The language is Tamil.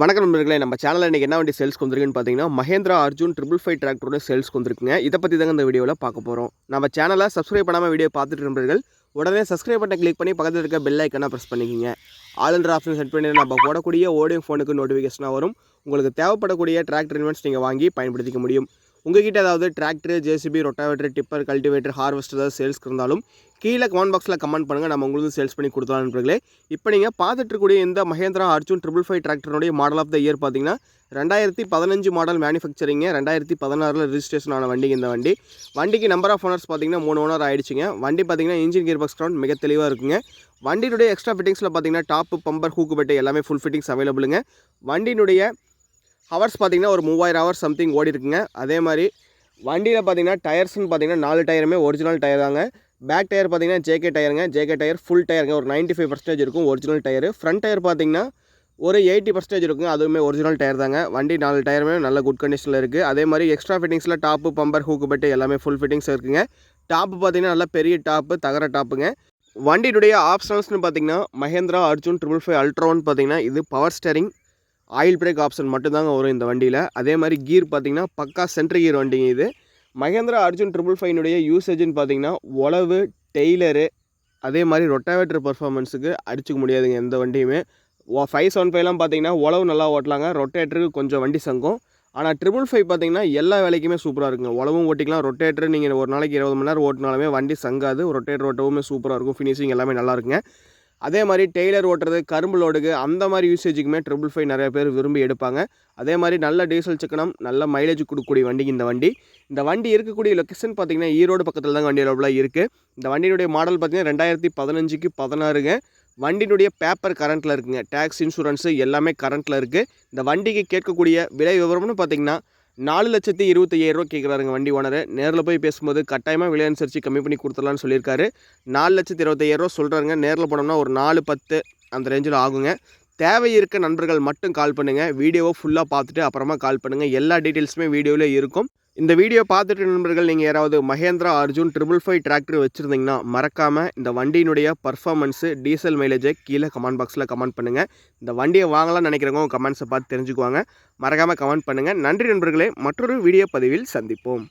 வணக்கம் நண்பர்களே, நம்ம சேனலில் இன்றைக்கி என்ன வண்டி சேல்ஸ்க்கு வந்திருக்குன்னு பார்த்தீங்கன்னா, மஹேந்திரா அர்ஜுன் 555 டிராக்டரோட சேல்ஸ்க்கு வந்திருக்குங்க. இதை பற்றி தாங்க இந்த வீடியோவில் பார்க்க போகிறோம். நம்ம சேனலை சப்ஸ்கிரைப் பண்ணாமல் வீடியோ பார்த்துட்டு நண்பர்கள் உடனே சப்ஸ்கிரைப் பட்டனை கிளிக் பண்ணி பக்கத்தில் இருக்க பெல் ஐக்கனை ப்ரெஸ் பண்ணிக்கிங்க. ஆல்ன்ற ஆப்ஷன் செட் பண்ணி நம்ம போடக்கூடிய ஓடியோ ஃபோனுக்கு நோட்டிஃபிகேஷனாக வரும். உங்களுக்கு தேவைப்படக்கூடிய டிராக்டர் இன்வென்ட்ஸ் நீங்கள் வாங்கி பயன்படுத்திக்க முடியும். உங்கள்கிட்ட ஏதாவது tractor, JCB, rotavator, tipper, cultivator, harvester ஏதாவது சேல்ஸ்க்கு இருந்தாலும் கீழே கமெண்ட் பாக்ஸில் கமெண்ட் பண்ணுங்கள். நம்ம உங்களுக்கு சேல்ஸ் பண்ணி கொடுத்தலாம் நண்பர்களே. இப்போ நீங்கள் பார்த்துட்டு இருக்கக்கூடிய இந்த மஹேந்திரா அர்ஜுன் 555 டிராக்டருடைய மாடல் ஆஃப் த இயர் பார்த்தீங்கன்னா 2015 மாடல் மேனுஃபேக்சரிங்க. 2016 ரிஜிஸ்ட்ரேஷன் ஆன வண்டிங்க இந்த வண்டி. வண்டிக்கு நம்பர் ஆஃப் ஓனர்ஸ் பார்த்தீங்கன்னா 3 ஓனர் ஆகிடுச்சிங்க. வண்டி பார்த்தீங்கன்னா இன்ஜின் கியர் பாக்ஸ் கிரவுண்ட் மிக தெளிவாக இருக்குங்க. வண்டியினுடைய எக்ஸ்ட்ரா ஃபிட்டிங்ஸில் பார்த்தீங்கன்னா டாப்பு, பம்பர், ஹூக்கு பெட்டு எல்லாமே ஃபுல் ஃபிட்டிங்ஸ் அவைலபிளுங்க. வண்டியினுடைய ஹவர்ஸ் பார்த்தீங்கன்னா ஒரு 3000 ஹவர்ஸ் சம்திங் ஓடி இருக்குங்க. அதே மாதிரி வண்டியில் பார்த்தீங்கன்னா டயர்ஸ்னு பார்த்தீங்கன்னா 4 டயருமே ஒரிஜினல் டயர் தாங்க. பேக் டயர் பார்த்தீங்கன்னா ஜேகே டயருங்க. ஜேகே டயர் ஃபுல் டயருங்க. ஒரு 95% இருக்கும் ஒரிஜினல் டயர். ஃப்ரண்ட் டயர் பார்த்தீங்கன்னா ஒரு 80% இருக்குங்க. அதுவுமே ஒரிஜினல் டயர் தாங்க. வண்டி 4 டயருமே நல்ல குட் கண்டிஷனில் இருக்குது. அதே மாதிரி எக்ஸ்ட்ரா ஃபிட்டிங்ஸில் டாப்பு, பம்பர், ஹூக்கு பெட்டு எல்லாமே ஃபுல் ஃபிட்டிங்ஸ் இருக்குங்க. டாப்பு பார்த்தீங்கன்னா நல்ல பெரிய டாப்பு, தகர டாப்புங்க. வண்டியுடைய ஆப்ஷன்ஸ்னு பார்த்தீங்கன்னா மஹேந்திரா அர்ஜுன் 555 அல்ட்ரான்னு பார்த்தீங்கன்னா இது power steering, oil break option மட்டும்தாங்க வரும் இந்த வண்டியில். அதே மாதிரி கீர் பார்த்தீங்கன்னா பக்கா சென்ட்ரி கீர் வண்டிங்க இது. மஹேந்திரா அர்ஜுன் 555 யூசேஜ்னு பார்த்தீங்கன்னா உழவு, டெய்லரு, அதே மாதிரி ரொட்டாவேட்டர் பர்ஃபார்மன்ஸுக்கு அடிச்சுக்க முடியாதுங்க எந்த வண்டியுமே. 575லாம் பார்த்தீங்கன்னா உழவு நல்லா ஓட்டலாங்க. ரொட்டேட்டருக்கு கொஞ்சம் வண்டி சங்கும். ஆனால் 555 பார்த்தீங்கன்னா எல்லா வேலைக்குமே சூப்பராக இருக்குங்க. உழவும் ஓட்டிக்கலாம். ரொட்டேட்டர் நீங்கள் ஒரு நாளைக்கு 20 மணி நேரம் ஓட்டினாலுமே வண்டி சங்காது. ரொட்டேட்டர் ஓட்டவுமே சூப்பராக இருக்கும். ஃபினிஷிங் எல்லாமே நல்லா இருக்குங்க. அதே மாதிரி டெய்லர் ஓட்டுறது, கரும்பு லோடுக்கு அந்த மாதிரி யூசேஜுக்குமே 555 நிறைய பேர் விரும்பி எடுப்பாங்க. அதே மாதிரி நல்ல டீசல் சிக்கனம், நல்ல மைலேஜ் கொடுக்கக்கூடிய வண்டிக்கு இந்த வண்டி. இந்த வண்டி இருக்கக்கூடிய லொக்கேஷன் பார்த்தீங்கன்னா ஈரோடு பக்கத்தில் தாங்க வண்டி அவைலபிளாக இருக்குது. இந்த வண்டியினுடைய மாடல் பார்த்தீங்கன்னா 2015க்கு 16ங்க. வண்டியினுடைய பேப்பர் கரண்ட்டில் இருக்குங்க. டேக்ஸ், இன்சூரன்ஸு எல்லாமே கரண்ட்டில் இருக்குது. இந்த வண்டிக்கு கேட்கக்கூடிய விலை விவரம்னு பார்த்தீங்கன்னா 4,25,000 கேட்குறாருங்க வண்டி ஓனர். நேரில் போய் பேசும்போது கட்டாயமாக விலை அனுசரித்து கம்மி பண்ணி கொடுத்துடலான்னு சொல்லியிருக்காரு. 4,25,000 சொல்கிறாருங்க. நேரில் போனோம்னா ஒரு 4,10 அந்த ரேஞ்சில் ஆகுங்க. தேவை இருக்க நண்பர்கள் மட்டும் கால் பண்ணுங்கள். வீடியோவை ஃபுல்லாக பார்த்துட்டு அப்புறமா கால் பண்ணுங்கள். எல்லா டீட்டெயில்ஸுமே வீடியோவில் இருக்கும். இந்த வீடியோ பார்த்துட்டு நண்பர்கள் நீங்கள் யாராவது மஹேந்திரா அர்ஜுன் 555 டிராக்டர் வச்சுருந்தீங்கன்னா மறக்காமல் இந்த வண்டியினுடைய பர்ஃபார்மன்ஸு, டீசல் மைலேஜை கீழே கமெண்ட் பாக்ஸில் கமெண்ட் பண்ணுங்கள். இந்த வண்டியை வாங்கலாம்னு நினைக்கிறவங்க கமெண்ட்ஸை பார்த்து தெரிஞ்சுக்குவாங்க. மறக்காமல் கமெண்ட் பண்ணுங்கள். நன்றி நண்பர்களே. மற்றொரு வீடியோ பதிவில் சந்திப்போம்.